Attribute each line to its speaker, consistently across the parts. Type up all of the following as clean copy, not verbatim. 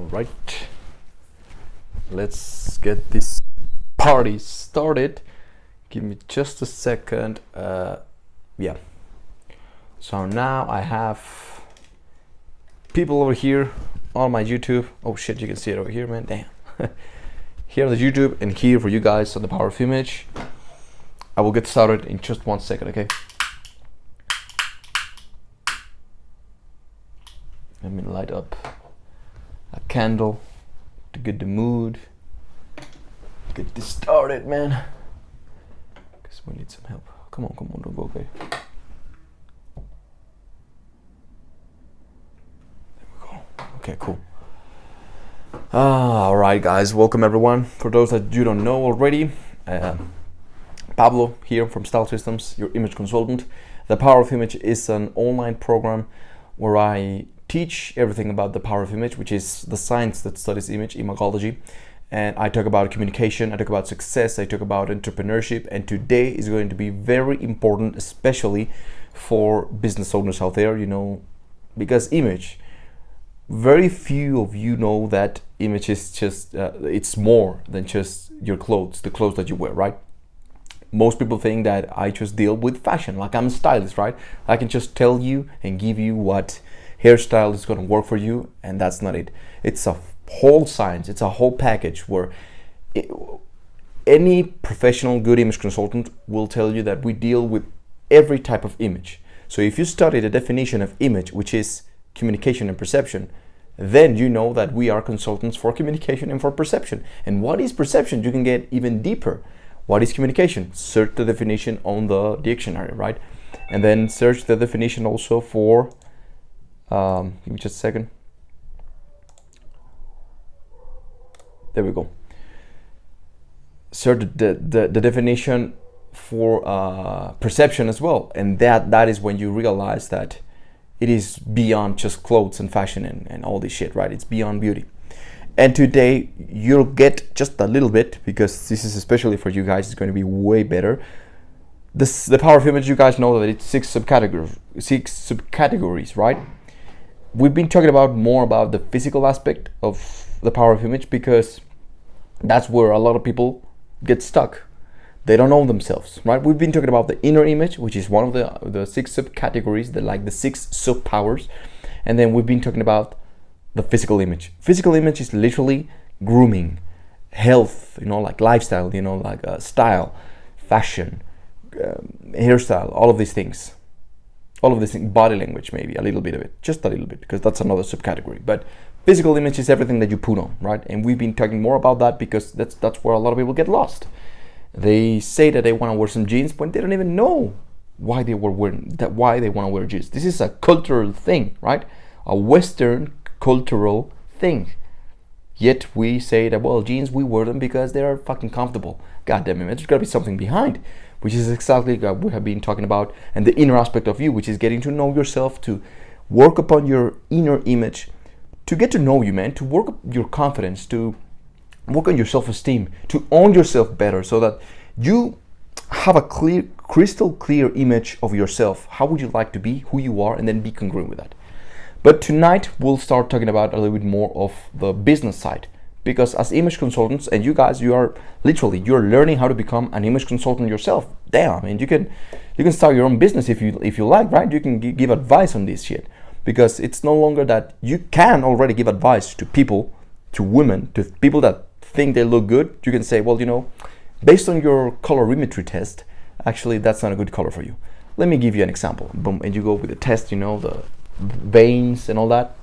Speaker 1: Alright, let's get this party started. Give me just a second. Yeah. So now I have people over here on my YouTube. Oh shit, you can see it over here, man. Damn. Here on the YouTube and here for you guys on the Power of Image. I will get started in just 1 second, okay? Let me light up a candle to get the mood. Get this started, man. Because we need some help. Come on, don't go away. There we go. Okay, cool. Alright guys, welcome everyone. For those that you don't know already, Pablo here from Style Systems, your image consultant. The Power of Image is an online program where I teach everything about the power of image, which is the science that studies image, imagology. And I talk about communication, I talk about success, I talk about entrepreneurship, and today is going to be very important, especially for business owners out there, you know, because image, very few of you know that image is just, it's more than just your clothes, the clothes that you wear, right? Most people think that I just deal with fashion, like I'm a stylist, right? I can just tell you and give you what hairstyle is going to work for you, and that's not it. It's a whole science, it's a whole package where any professional good image consultant will tell you that we deal with every type of image. So if you study the definition of image, which is communication and perception, then you know that we are consultants for communication and for perception. And what is perception? You can get even deeper. What is communication? Search the definition on the dictionary, right? And then search the definition also for give me just a second. There we go. Search the definition for perception as well, and that is when you realize that it is beyond just clothes and fashion and all this shit, right? It's beyond beauty. And today you'll get just a little bit, because this is especially for you guys, it's going to be way better. The power of image, you guys know that it's six subcategories, right? We've been talking more about the physical aspect of the power of image, because that's where a lot of people get stuck. They don't know themselves, right? We've been talking about the inner image, which is one of the six subcategories, the six subpowers. And then we've been talking about the physical image. Physical image is literally grooming, health, you know, like lifestyle, you know, like style, fashion, hairstyle, all of these things. All of this thing, body language, maybe a little bit of it, just a little bit, because that's another subcategory. But physical image is everything that you put on, right? And we've been talking more about that because that's where a lot of people get lost. They say that they want to wear some jeans, but they don't even know why they were wearing that. Why they want to wear jeans? This is a cultural thing, right? A Western cultural thing. Yet we say that, well, jeans, we wear them because they are fucking comfortable. God damn it, man, there's got to be something behind, which is exactly what we have been talking about, and the inner aspect of you, which is getting to know yourself, to work upon your inner image, to get to know you, man, to work up your confidence, to work on your self-esteem, to own yourself better, so that you have a crystal clear image of yourself. How would you like to be, who you are, and then be congruent with that. But tonight we'll start talking about a little bit more of the business side, because as image consultants, and you guys, you're learning how to become an image consultant yourself. Damn, I mean, you can start your own business if you like, right? You can give advice on this shit, because it's no longer that you can already give advice to people, to women, to people that think they look good. You can say, well, you know, based on your colorimetry test, actually that's not a good color for you. Let me give you an example. Boom, and you go with the test, you know, the veins and all that.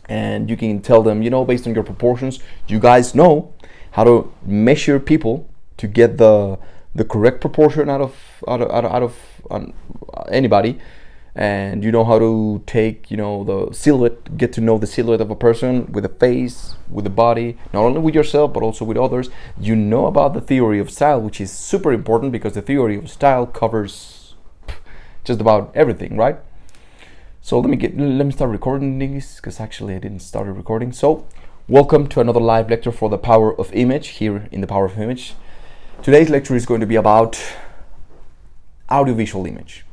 Speaker 1: And you can tell them, you know, based on your proportions, you guys know how to measure people to get the correct proportion out of anybody, and you know how to take, you know, the silhouette, get to know the silhouette of a person with the face, with the body, not only with yourself but also with others. You know about the theory of style, which is super important, because the theory of style covers just about everything, right? So let me start recording this, because actually I didn't start recording. So welcome to another live lecture for the Power of Image here in the Power of Image. Today's lecture is going to be about audiovisual image.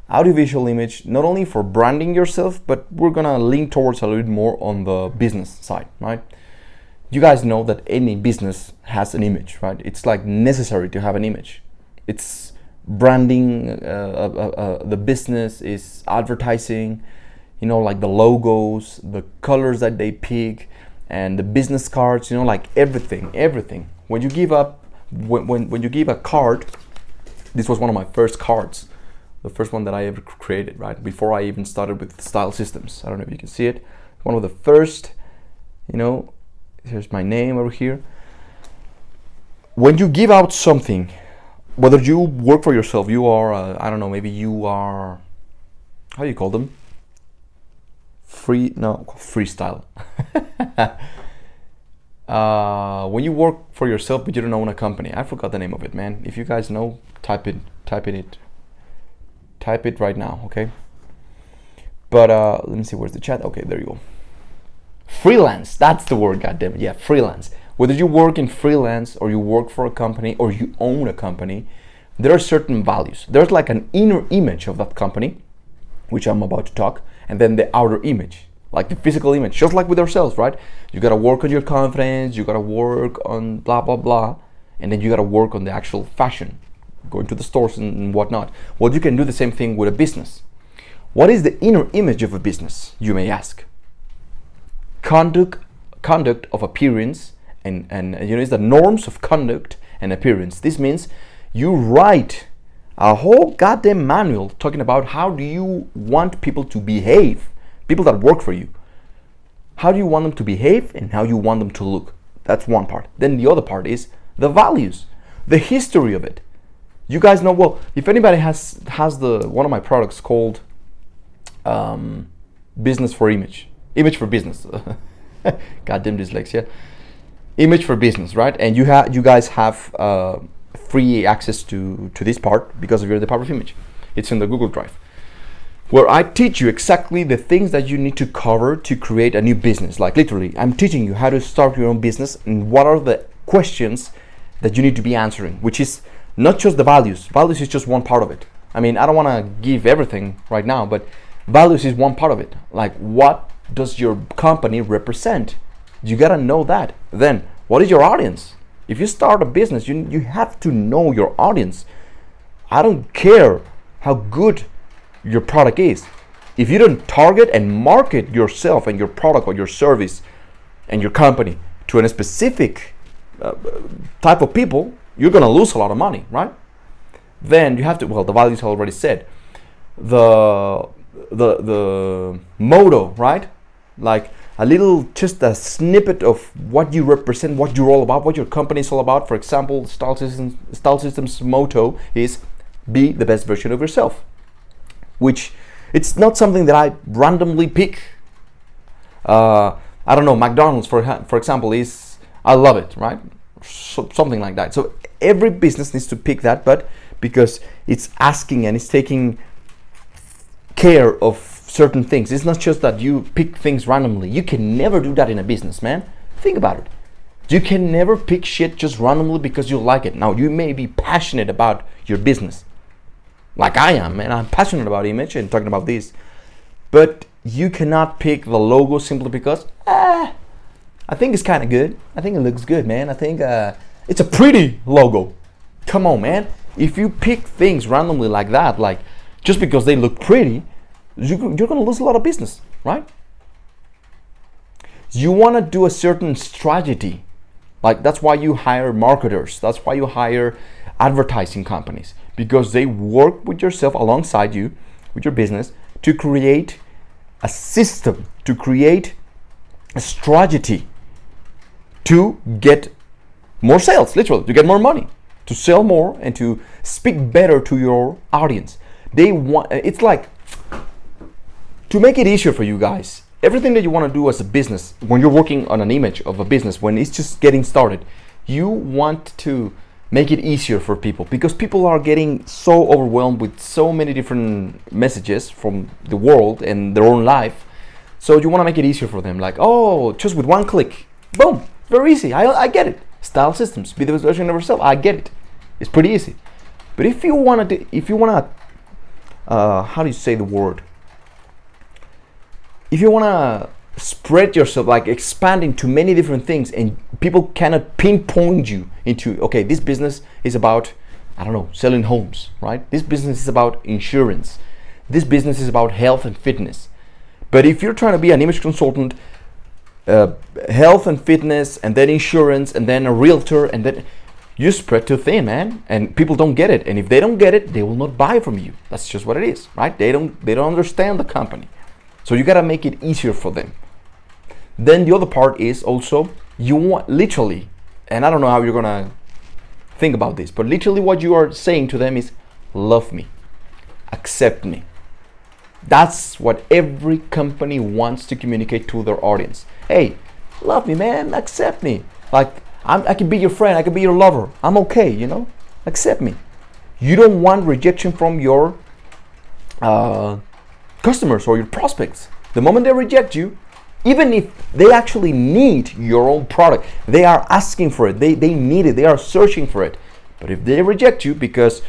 Speaker 1: audiovisual image, not only for branding yourself, but we're gonna lean towards a little bit more on the business side, right? You guys know that any business has an image, right? It's like necessary to have an image. It's branding, the business is advertising, you know, like the logos, the colors that they pick, and the business cards, you know, like everything. When you give up, when you give a card, this was one of my first cards, the first one that I ever created, right? Before I even started with Style Systems. I don't know if you can see it. One of the first, you know, here's my name over here. When you give out something, whether you work for yourself, you are, I don't know, maybe you are, how do you call them? Freestyle. When you work for yourself but you don't own a company, I forgot the name of it, man. If you guys know, type it right now, okay? But let me see, where's the chat? Okay, there you go. Freelance, that's the word, goddammit. Yeah, freelance. Whether you work in freelance or you work for a company or you own a company, there are certain values. There's like an inner image of that company, which I'm about to talk, and then the outer image, like the physical image, just like with ourselves, right? You gotta work on your confidence, you gotta work on blah, blah, blah, and then you gotta work on the actual fashion, going to the stores and whatnot. Well, you can do the same thing with a business. What is the inner image of a business, you may ask? Conduct of appearance, and you know, it's the norms of conduct and appearance. This means you write a whole goddamn manual talking about how do you want people to behave, people that work for you. How do you want them to behave and how you want them to look? That's one part. Then the other part is the values, the history of it. You guys know, well, if anybody has the one of my products called Business for Image for Business. Goddamn dyslexia. Image for Business, right? And you guys have free access to this part because of your The Power of Image. It's in the Google Drive, where I teach you exactly the things that you need to cover to create a new business. Like literally, I'm teaching you how to start your own business and what are the questions that you need to be answering, which is not just the values. Values is just one part of it. I mean, I don't want to give everything right now, but values is one part of it. Like, what does your company represent? You gotta know that. Then, what is your audience? If you start a business, you have to know your audience. I don't care how good your product is. If you don't target and market yourself and your product or your service and your company to a specific type of people, you're gonna lose a lot of money, right? Then you have to, well, the values I already said. The motto, right? Like just a snippet of what you represent, what you're all about, what your company is all about. For example, Style Systems motto is be the best version of yourself, which it's not something that I randomly pick. I don't know, McDonald's for example is I love it, right? So, something like that. So every business needs to pick that, but because it's asking and it's taking care of certain things. It's not just that you pick things randomly. You can never do that in a business, man. Think about it. You can never pick shit just randomly because you like it. Now, you may be passionate about your business, like I am, and I'm passionate about image and talking about this, but you cannot pick the logo simply because I think it's kind of good. I think it looks good, man. I think it's a pretty logo. Come on, man. If you pick things randomly like that, like just because they look pretty, you're going to lose a lot of business, right? You want to do a certain strategy. Like, that's why you hire marketers. That's why you hire advertising companies, because they work with yourself alongside you, with your business, to create a system, to create a strategy to get more sales, literally, to get more money, to sell more and to speak better to your audience. They want, it's like, to make it easier for you guys, everything that you want to do as a business, when you're working on an image of a business, when it's just getting started, you want to make it easier for people, because people are getting so overwhelmed with so many different messages from the world and their own life. So you want to make it easier for them, like, oh, just with one click, boom, very easy. I get it. Style Systems, be the best version of yourself. I get it. It's pretty easy. But if you want to how do you say the word? If you want to spread yourself, like expand into many different things, and people cannot pinpoint you into, okay, this business is about, I don't know, selling homes, right? This business is about insurance. This business is about health and fitness. But if you're trying to be an image consultant, health and fitness, and then insurance, and then a realtor, and then you spread too thin, man, and people don't get it. And if they don't get it, they will not buy from you. That's just what it is, right? They don't understand the company. So you gotta make it easier for them. Then the other part is also, you want literally, and I don't know how you're gonna think about this, but literally what you are saying to them is, love me, accept me. That's what every company wants to communicate to their audience. Hey, love me, man, accept me. Like, I can be your friend, I can be your lover. I'm okay, you know, accept me. You don't want rejection from your customers or your prospects. The moment they reject you, even if they actually need your own product, they are asking for it, they need it, they are searching for it. But if they reject you because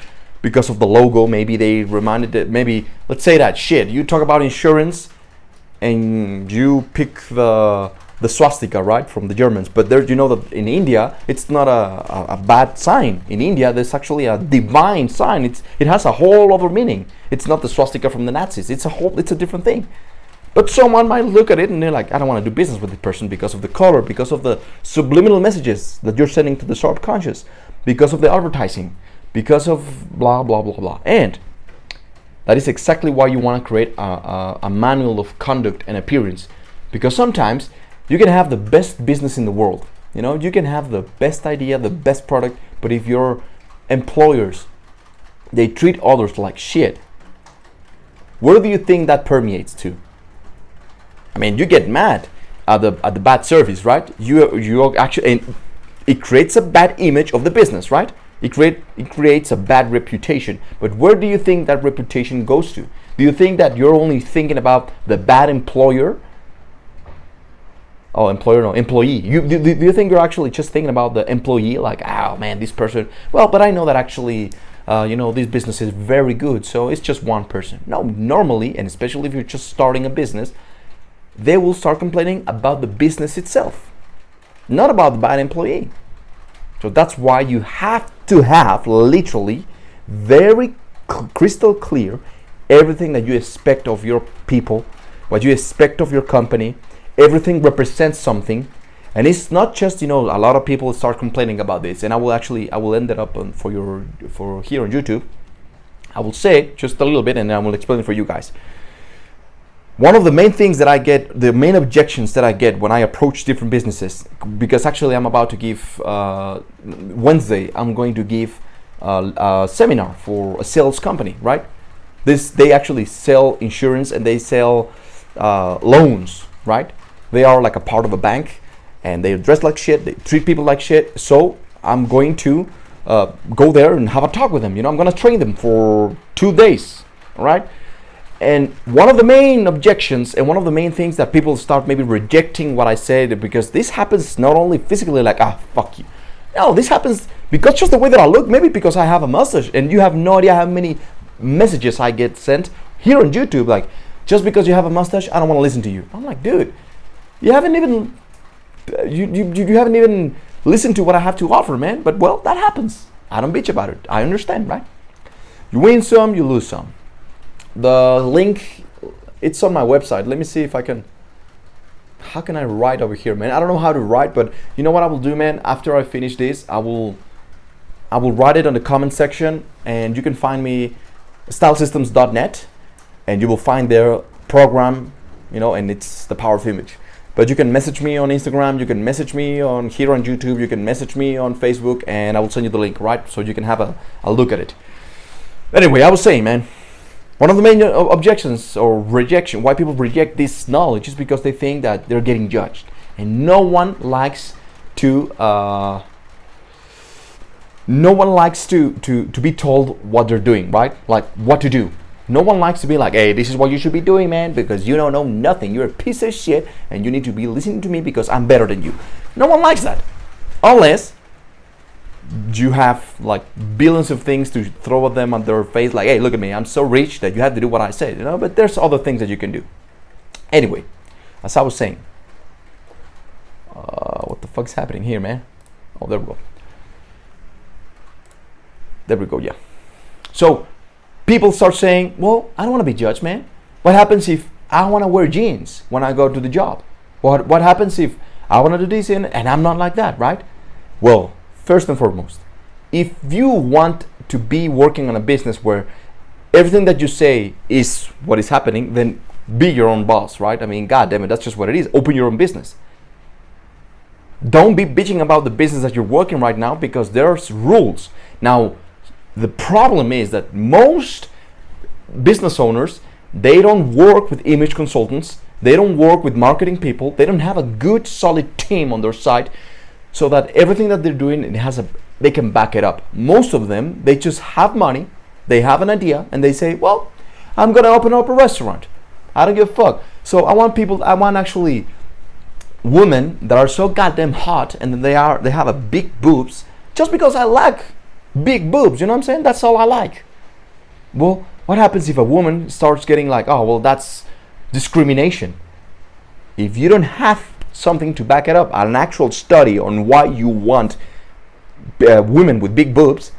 Speaker 1: of the logo, maybe they reminded that, maybe, let's say that shit, you talk about insurance and you pick the swastika, right, from the Germans, but there, you know that in India it's not a bad sign. In India there's actually a divine sign. It has a whole other meaning. It's not the swastika from the Nazis. It's a different thing. But someone might look at it and they're like, I don't want to do business with this person because of the color, because of the subliminal messages that you're sending to the subconscious, because of the advertising, because of blah blah blah blah. And that is exactly why you want to create a manual of conduct and appearance, because sometimes you can have the best business in the world, you know, you can have the best idea, the best product, but if your employers, they treat others like shit, where do you think that permeates to? I mean, you get mad at the bad service, right? You actually, and it creates a bad image of the business, right? It creates a bad reputation. But where do you think that reputation goes to? Do you think that you're only thinking about the bad employer? Oh, employer, no, employee. Do you think you're actually just thinking about the employee? Like, oh man, this person, well, but I know that actually, you know, this business is very good, so it's just one person. No, normally, and especially if you're just starting a business, they will start complaining about the business itself, not about the bad employee. So that's why you have to have literally very crystal clear everything that you expect of your people, what you expect of your company. Everything represents something, and it's not just, you know, a lot of people start complaining about this, and I will end it up for here on YouTube. I will say just a little bit, and I will explain it for you guys. One of the main things that I get, the main objections that I get when I approach different businesses, because actually I'm about to give, Wednesday, I'm going to give a seminar for a sales company, right? They actually sell insurance and they sell loans, right? They are like a part of a bank and they dress like shit, they treat people like shit. So I'm going to go there and have a talk with them. You know, I'm going to train them for 2 days, all right? And one of the main objections and one of the main things that people start maybe rejecting what I said, because this happens not only physically, like, fuck you. No, this happens because just the way that I look, maybe because I have a mustache, and you have no idea how many messages I get sent here on YouTube, like, just because you have a mustache, I don't want to listen to you. I'm like, dude, you haven't even listened to what I have to offer, man. But well, that happens. I don't bitch about it. I understand, right? You win some, you lose some. The link, it's on my website. Let me see if I can. How can I write over here, man? I don't know how to write, but you know what I will do, man? After I finish this, I will write it on the comment section, and you can find me stylesystems.net, and you will find their program, you know, and it's the power of image. But you can message me on Instagram, you can message me on here on YouTube, you can message me on Facebook, and I will send you the link, right? So you can have a look at it. Anyway, I was saying, man, one of the main objections or rejection, why people reject this knowledge, is because they think that they're getting judged, and no one likes to be told what they're doing, right? Like what to do. No one likes to be like, hey, this is what you should be doing, man, because you don't know nothing. You're a piece of shit, and you need to be listening to me because I'm better than you. No one likes that, unless you have like billions of things to throw at them on their face, like, hey, look at me, I'm so rich that you have to do what I said, but there's other things that you can do. Anyway, as I was saying, what the fuck's happening here, man? Oh, there we go. There we go, yeah. So people start saying, well, I don't want to be judged, man. What happens if I want to wear jeans when I go to the job? What happens if I want to do this and I'm not like that, right? Well, first and foremost, if you want to be working on a business where everything that you say is what is happening, then be your own boss, right? I mean, God damn it, that's just what it is. Open your own business. Don't be bitching about the business that you're working right now, because there's rules. Now, the problem is that most business owners, they don't work with image consultants, they don't work with marketing people, they don't have a good solid team on their side, so that everything that they're doing, they can back it up. Most of them, they just have money, they have an idea, and they say, well, I'm gonna open up a restaurant. I don't give a fuck. So I want actually women that are so goddamn hot, and they have a big boobs, just because I like big boobs, you know what I'm saying? That's all I like. Well, what happens if a woman starts getting like, oh, well, that's discrimination? If you don't have something to back it up, an actual study on why you want women with big boobs,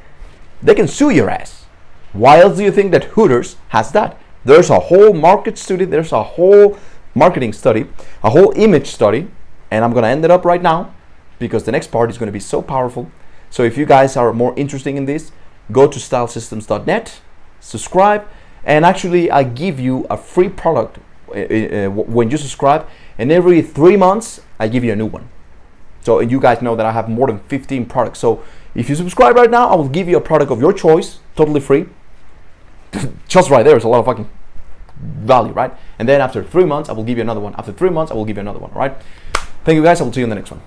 Speaker 1: they can sue your ass. Why else do you think that Hooters has that? There's a whole market study, there's a whole marketing study, a whole image study, and I'm gonna end it up right now, because the next part is gonna be so powerful. So if you guys are more interested in this, go to stylesystems.net, subscribe, and actually I give you a free product when you subscribe, and every 3 months I give you a new one. So you guys know that I have more than 15 products. So if you subscribe right now, I will give you a product of your choice, totally free. Just right there is a lot of fucking value, right? And then after 3 months, I will give you another one. After 3 months, I will give you another one, right? Thank you guys. I will see you in the next one.